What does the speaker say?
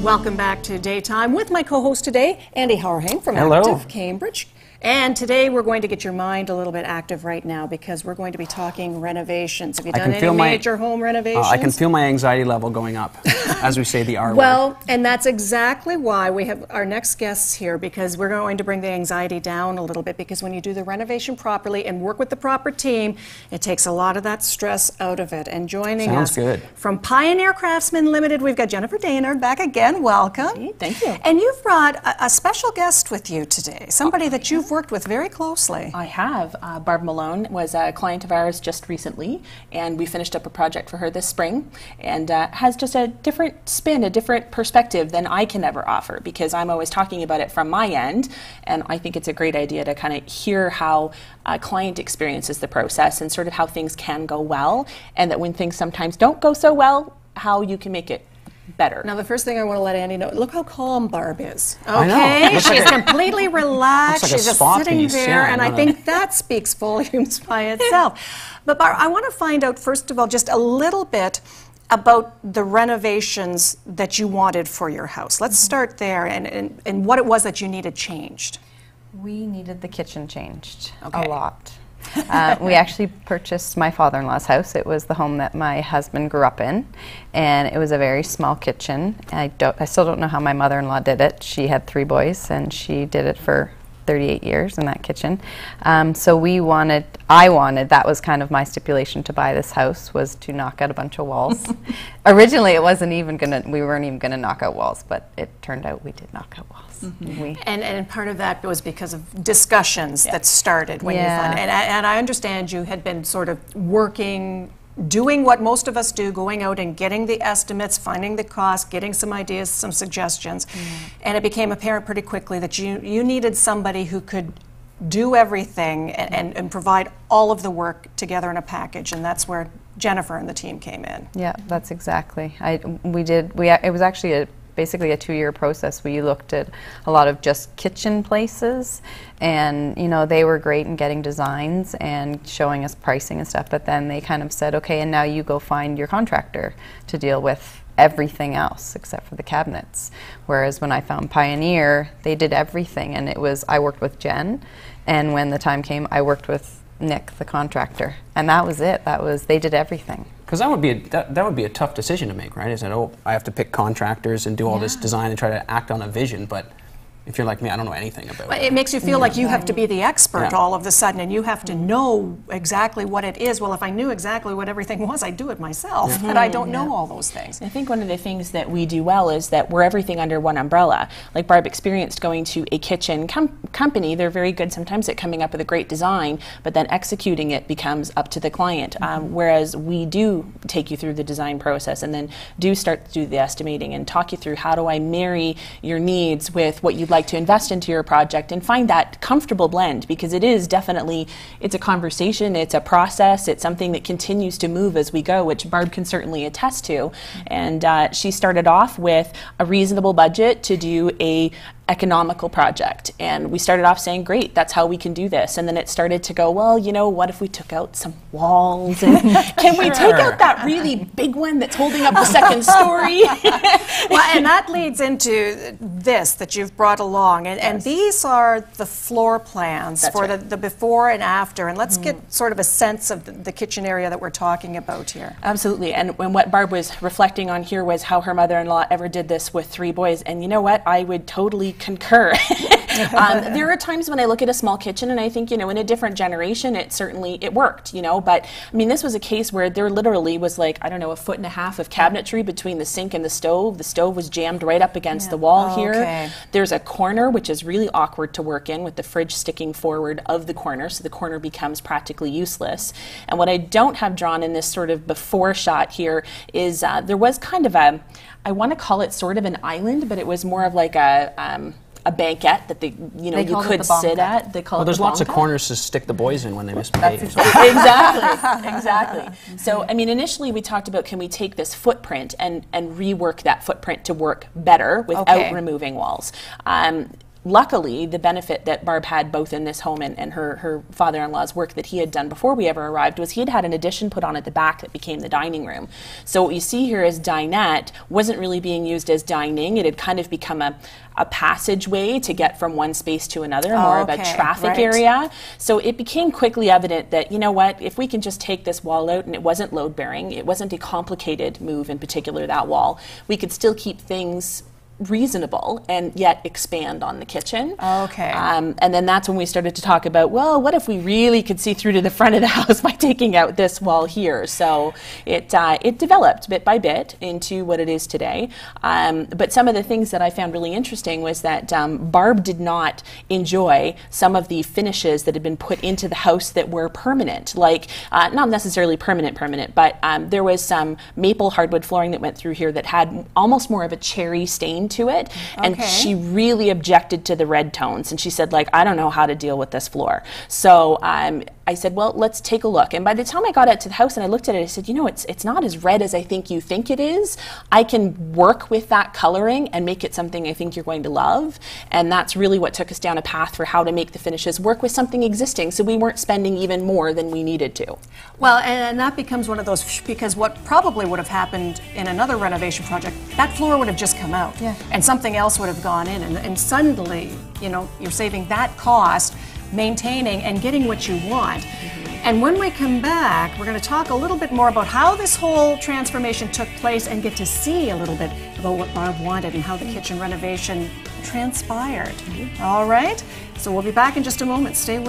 Welcome back to Daytime with my co-host today, Andy Hauerheim from Active Cambridge. And today we're going to get your mind a little bit active right now because we're going to be talking renovations. Have you done any major home renovations? I can feel my anxiety level going up as we say the R word. Well, and that's exactly why we have our next guests here, because we're going to bring the anxiety down a little bit, because when you do the renovation properly and work with the proper team, it takes a lot of that stress out of it. And joining us from Pioneer Craftsman Limited, we've got Jennifer Dainard back again. Welcome. Thank you. And you've brought a special guest with you today, somebody that you've worked with very closely. I have. Barb Malone was a client of ours just recently, and we finished up a project for her this spring, and has just a different spin, a different perspective than I can ever offer, because I'm always talking about it from my end, and I think it's a great idea to kind of hear how a client experiences the process and sort of how things can go well, and that when things sometimes don't go so well, how you can make it better. Now, the first thing I want to let Andy know, look how calm Barb is. Okay, I know. She's completely relaxed. Like she's just sitting there, and I think that speaks volumes by itself. But Barb, I want to find out, first of all, just a little bit about the renovations that you wanted for your house. Let's start there, and what it was that you needed changed. We needed the kitchen changed a lot. We actually purchased my father-in-law's house. It was the home that my husband grew up in, and it was a very small kitchen. I still don't know how my mother-in-law did it. She had 3 boys, and she did it for 38 years in that kitchen. So I wanted, that was kind of my stipulation to buy this house, was to knock out a bunch of walls. Originally, we weren't even gonna knock out walls, but it turned out we did knock out walls. And part of that was because of discussions that started when you found, and I understand you had been sort of doing what most of us do, going out and getting the estimates, finding the cost, getting some ideas, some suggestions, and it became apparent pretty quickly that you needed somebody who could do everything and provide all of the work together in a package, and that's where Jennifer and the team came in. Yeah, that's exactly. It was actually basically a 2-year process. We looked at a lot of just kitchen places, and they were great in getting designs and showing us pricing and stuff, but then they kind of said, okay, and now you go find your contractor to deal with everything else except for the cabinets. Whereas when I found Pioneer, they did everything, and I worked with Jen, and when the time came, I worked with Nick, the contractor, and that was it. They did everything. Because that would be a tough decision to make, right? Is that, oh, I have to pick contractors and do all this design and try to act on a vision, but if you're like me, I don't know anything about it. It makes you feel like you have to be the expert all of a sudden, and you have to know exactly what it is. Well, if I knew exactly what everything was, I'd do it myself, but I don't know all those things. I think one of the things that we do well is that we're everything under one umbrella. Like Barb experienced going to a kitchen company, they're very good sometimes at coming up with a great design, but then executing it becomes up to the client. Whereas we do take you through the design process and then do start to do the estimating and talk you through how do I marry your needs with what you'd like to invest into your project and find that comfortable blend, because it is definitely, it's a conversation, it's a process, it's something that continues to move as we go, which Barb can certainly attest to. And she started off with a reasonable budget to do a economical project, and we started off saying, great, that's how we can do this, and then it started to go, well, what if we took out some walls, and can we take out that really big one that's holding up the second story? Well, and that leads into this that you've brought along, and these are the floor plans for the before and after, and let's get sort of a sense of the kitchen area that we're talking about here. Absolutely, and what Barb was reflecting on here was how her mother-in-law ever did this with 3 boys, and you know what, I would totally concur. There are times when I look at a small kitchen and I think, in a different generation, it worked, but I mean, this was a case where there literally was like, I don't know, 1.5 feet of cabinetry between the sink and the stove. The stove was jammed right up against the wall here. There's a corner, which is really awkward to work in, with the fridge sticking forward of the corner, so the corner becomes practically useless. And what I don't have drawn in this sort of before shot here is there was kind of I want to call it sort of an island, but it was more of like a banquette that you could sit at. They call it there's lots of corners to stick the boys in when they misbehave. Exactly. So, I mean, initially we talked about, can we take this footprint and rework that footprint to work better without removing walls? luckily, the benefit that Barb had both in this home and her father-in-law's work that he had done before we ever arrived was he had an addition put on at the back that became the dining room. So what you see here as dinette wasn't really being used as dining. It had kind of become a passageway to get from one space to another, more of a traffic area. So it became quickly evident that, you know what, if we can just take this wall out, and it wasn't load-bearing, it wasn't a complicated move, in particular that wall, we could still keep things reasonable and yet expand on the kitchen. Okay. And then that's when we started to talk about, well, what if we really could see through to the front of the house by taking out this wall here? So it developed bit by bit into what it is today. But some of the things that I found really interesting was that Barb did not enjoy some of the finishes that had been put into the house that were permanent, like not necessarily permanent, but there was some maple hardwood flooring that went through here that had almost more of a cherry stain to it, and she really objected to the red tones, and she said, like, I don't know how to deal with this floor. So I said, well, let's take a look. And by the time I got out to the house and I looked at it, I said, you know, it's not as red as I think you think it is. I can work with that coloring and make it something I think you're going to love. And that's really what took us down a path for how to make the finishes work with something existing, so we weren't spending even more than we needed to. Well, and that becomes one of those, because what probably would have happened in another renovation project, that floor would have just come out. Yeah. And something else would have gone in, and suddenly, you know, you're saving that cost, maintaining and getting what you want. And when we come back, we're going to talk a little bit more about how this whole transformation took place and get to see a little bit about what Barb wanted and how the kitchen renovation transpired. All right? So we'll be back in just a moment. Stay with